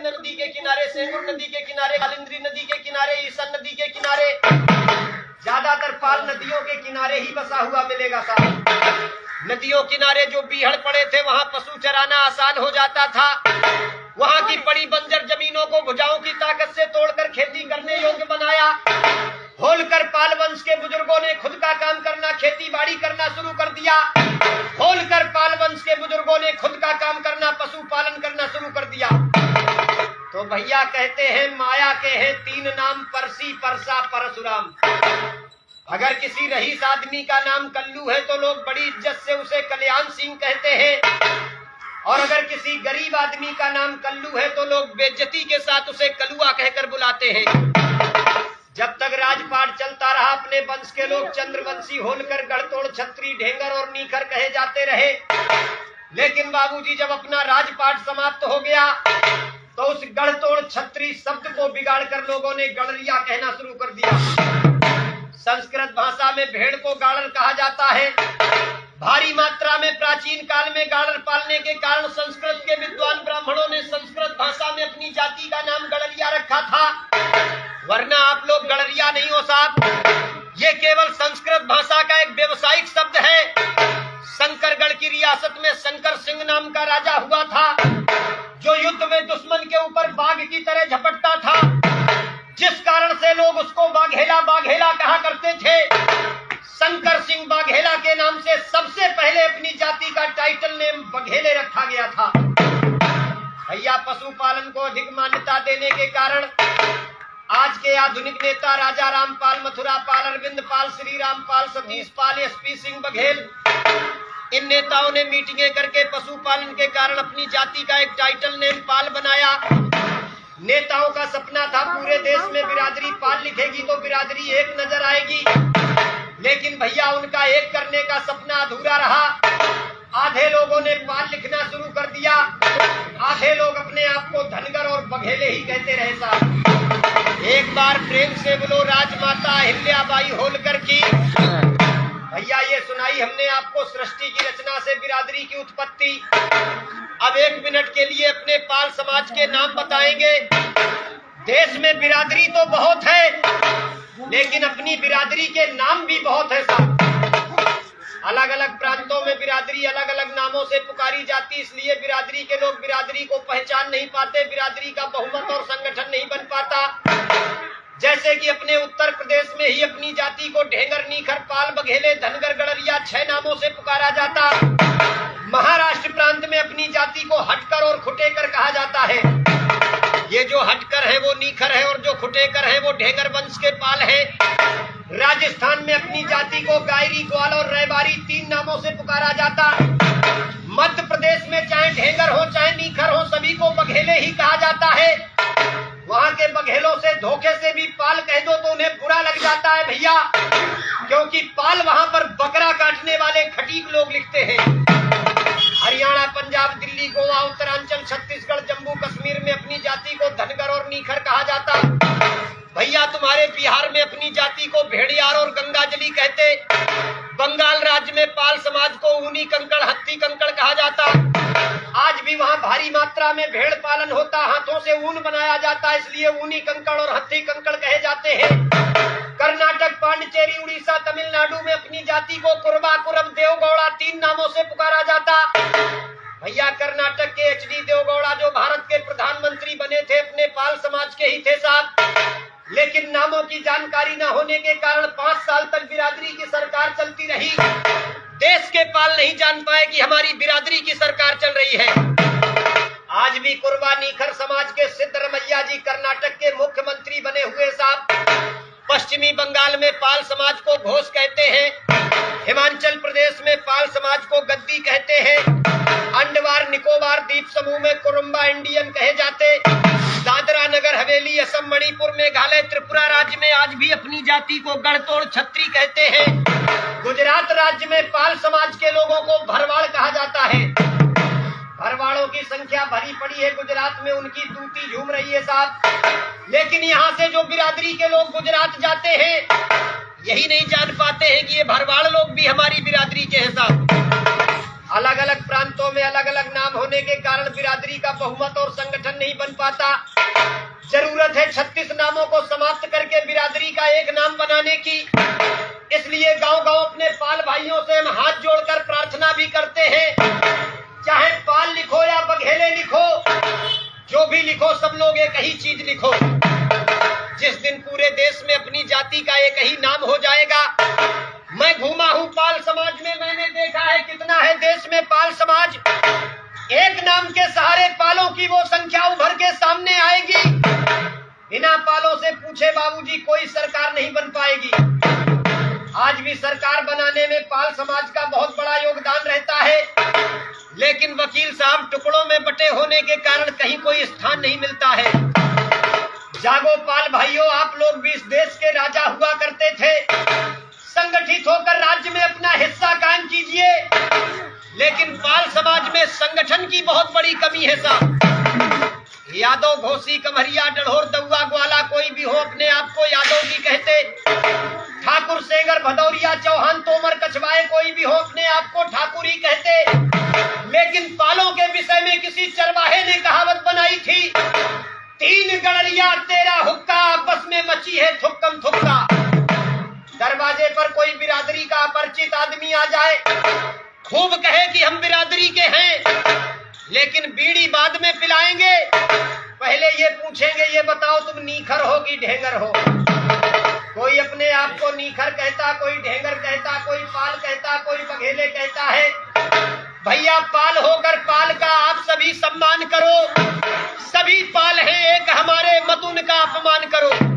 नदी के किनारे, सेंगुर नदी के किनारे, कालिंद्री नदी के किनारे, ईसन नदी के किनारे, ज्यादातर पाल नदियों के किनारे ही बसा हुआ मिलेगा साहब। नदियों किनारे जो बीहड़ पड़े थे वहां पशु चराना आसान हो जाता था। वहां की बड़ी बंजर जमीनों को भुजाओं की ताकत से तोड़कर खेती करने योग्य बनाया। होलकर पाल वंश के बुजुर्गों ने खुद का काम करना, खेती बाड़ी करना शुरू कर दिया। होलकर पाल वंश के बुजुर्गों ने खुद का काम करना, पशु पालन करना शुरू कर दिया। तो भैया कहते हैं माया के हैं तीन नाम, परसी, परसा, परशुराम। अगर किसी रईस आदमी का नाम कल्लू है तो लोग बड़ी इज्जत से उसे कल्याण सिंह कहते हैं, और अगर किसी गरीब आदमी का नाम कल्लू है तो लोग बेइज्जती के साथ उसे कलुआ कहकर बुलाते हैं। जब तक राजपाट चलता रहा अपने वंश के लोग चंद्रवंशी, होलकर, गढ़तोड़, छत्री, ढेंगर और नीखर कहे जाते रहे। लेकिन बाबूजी जब अपना राजपाट समाप्त हो गया तो उस गढ़तोड़, छत्री शब्द को बिगाड़कर लोगों ने गड़रिया कहना शुरू कर दिया। संस्कृत भाषा में भेड़ को गाड़र कहा जाता है। भारी मात्रा में प्राचीन काल में गाड़र पालने के कारण संस्कृत के विद्वान ब्राह्मणों ने संस्कृत भाषा में अपनी जाति का नाम गड़रिया रखा था, वरना आप लोग गड़रिया नहीं हो साहब। ये केवल संस्कृत भाषा का एक व्यवसायिक शब्द है। शंकरगढ़ की रियासत में शंकर सिंह नाम का राजा हुआ था, जो युद्ध में दुश्मन के ऊपर बाघ की तरह झपटता था, जिस कारण से लोग उसको बाघेला बाघेला कहा करते थे। शंकर सिंह बाघेला के नाम से सबसे पहले अपनी जाति का टाइटल नेम बघेले रखा गया था। भैया पशुपालन को अधिक मान्यता देने के कारण आज के आधुनिक नेता राजा रामपाल, मथुरा पाल, अरविंद पाल, श्री रामपाल, सतीश पाल, एसपी सिंह बघेल, इन नेताओं ने मीटिंगें करके पशुपालन के कारण अपनी जाति का एक टाइटल नेम पाल बनाया। नेताओं का सपना था पूरे देश में बिरादरी पाल लिखेगी तो बिरादरी एक नजर आएगी, लेकिन भैया उनका एक करने का सपना अधूरा रहा। आधे लोगों ने पाल लिखना शुरू कर दिया, आधे लोग अपने आप को धनगर और बघेले ही कहते रहे साहब। एक बार प्रेम से बोलो राजमाता अहिल्याबाई होलकर की। भैया ये सुनाई हमने आपको सृष्टि की रचना से बिरादरी की उत्पत्ति। अब 1 मिनट के लिए अपने पाल समाज के नाम बताएंगे। देश में बिरादरी तो बहुत है, लेकिन अपनी बिरादरी के नाम भी बहुत है साहब। अलग अलग प्रांतों में बिरादरी अलग अलग नामों से पुकारी जाती, इसलिए बिरादरी के लोग बिरादरी को पहचान नहीं पाते, बिरादरी का बहुमत और संगठन नहीं बन पाता। जैसे कि अपने उत्तर प्रदेश में ही अपनी जाति को ढेंगर, नीखर, पाल, बघेले, धनगर, गड़रिया 6 नामों से पुकारा जाता। महाराष्ट्र प्रांत में अपनी जाति को हटकर और खुटेकर कहा जाता है। ये जो हटकर है वो नीखर है और जो खुटेकर है वो ढेंगर वंश के पाल है। राजस्थान में अपनी जाति को गायरी, ग्वाल और रैबारी 3 नामों से पुकारा जाता। मध्य प्रदेश में चाहे ढेंगर हो चाहे नीखर हो, सभी को बघेले ही कहा जाता है। वहां के बघेलों से धोखे से भी पाल कह दो तो उन्हें बुरा लग जाता है भैया, क्योंकि पाल वहां पर बकरा काटने वाले खटीक लोग लिखते हैं। हरियाणा, पंजाब, दिल्ली, गोवा, उत्तरांचल, छत्तीसगढ़, जम्मू कश्मीर में अपनी जाति को धनगर और नीखर कहा जाता। भैया तुम्हारे बिहार में अपनी जाति को भेड़ियार और गंगाजली कहते। बंगाल राज्य में पाल समाज को ऊनी कंकड़, हत्ती कंकड़ कहा जाता। आज भी वहाँ भारी मात्रा में भेड़ पालन होता, हाथों से ऊन बनाया जाता, इसलिए ऊनी कंकड़ और हत्ती कंकड़ कहे जाते हैं। कर्नाटक, पांडिचेरी, उड़ीसा, तमिलनाडु में अपनी जाति को कुरबा, कुरब, देवगौड़ा 3 नामों से पुकारा जाता। भैया कर्नाटक के एचडी देवगौड़ा जो भारत के प्रधानमंत्री बने थे अपने पाल समाज के ही थे साहब, लेकिन नामों की जानकारी न होने के कारण 5 साल तक बिरादरी की सरकार चलती रही। देश के पाल नहीं जान पाए कि हमारी बिरादरी की सरकार चल रही है। आज भी कुरबा, नीखर समाज के सिद्धरमैया जी कर्नाटक के मुख्यमंत्री बने हुए साहब। पश्चिमी बंगाल में पाल समाज को घोष कहते हैं। हिमाचल प्रदेश में पाल समाज को गद्दी कहते हैं। अंडमान निकोबार द्वीप समूह में कुरुम्बा इंडियन कहे जाते। दादरा नगर हवेली, असम, मणिपुर, मेघालय, त्रिपुरा राज्य में आज भी अपनी जाति को गढ़तोड़, छत्री कहते हैं। गुजरात राज्य में पाल समाज के लोगों को भरवाड़ कहा जाता है। भरवाड़ों की संख्या भरी पड़ी है गुजरात में, उनकी तूती झूम रही है साहब। लेकिन यहाँ से जो बिरादरी के लोग गुजरात जाते हैं, यही नहीं जान पाते हैं कि ये भरवाड़ लोग भी हमारी बिरादरी के हैं साहब। अलग अलग प्रांतों में अलग अलग नाम होने के कारण बिरादरी का बहुमत और संगठन नहीं बन पाता। जरूरत है 36 नामों को समाप्त करके बिरादरी का एक नाम बनाने की। इसलिए गांव-गांव अपने पाल भाइयों से हम हाथ जोड़कर प्रार्थना भी करते हैं, चाहे पाल लिखो या बघेले लिखो, जो भी लिखो सब लोग एक ही चीज लिखो। जिस दिन पूरे देश में अपनी जाति का एक ही नाम हो जाएगा। मैं घूमा हूँ पाल समाज में, मैंने देखा है कितना है देश में पाल समाज। एक नाम के सहारे पालों की वो संख्या उभर के सामने आएगी। बिना पालों से पूछे बाबूजी कोई सरकार नहीं बन पाएगी। आज भी सरकार बनाने में पाल समाज का बहुत बड़ा योगदान रहता है, लेकिन वकील साहब टुकड़ों में बटे होने के कारण कहीं कोई स्थान नहीं मिलता है। जागो पाल भाइयों, आप लोग भी इस देश के राजा हुआ करते थे। संगठित होकर राज्य में अपना हिस्सा कायम कीजिए। लेकिन पाल समाज में संगठन की बहुत बड़ी कमी है साहब। यादव, घोसी, कमरिया, डढ़ोर, दउआ, ग्वाला कोई भी हो अपने आप को यादव जी कहते। ठाकुर, सेंगर, भदौरिया, चौहान, तोमर, कछवाए कोई भी हो अपने आप को ठाकुर ही कहते। लेकिन पालों के विषय में किसी चरवाहे ने कहावत बनाई थी, 3 गड़रिया तेरा हुक्का, आपस में मची है थुक्कम थुक्का। दरवाजे पर कोई बिरादरी का अपरिचित आदमी आ जाए, खूब कहे कि हम बिरादरी के हैं, लेकिन बीड़ी बाद में पिलाएंगे। पहले ये पूछेंगे, ये बताओ तुम नीखर हो कि ढेंगर हो। कोई अपने आप को नीखर कहता, कोई ढेंगर कहता, कोई पाल कहता, कोई बघेले कहता है। भैया पाल होकर पाल का आप सभी सम्मान करो। सभी पाल हैं एक हमारे, मत उनका अपमान करो।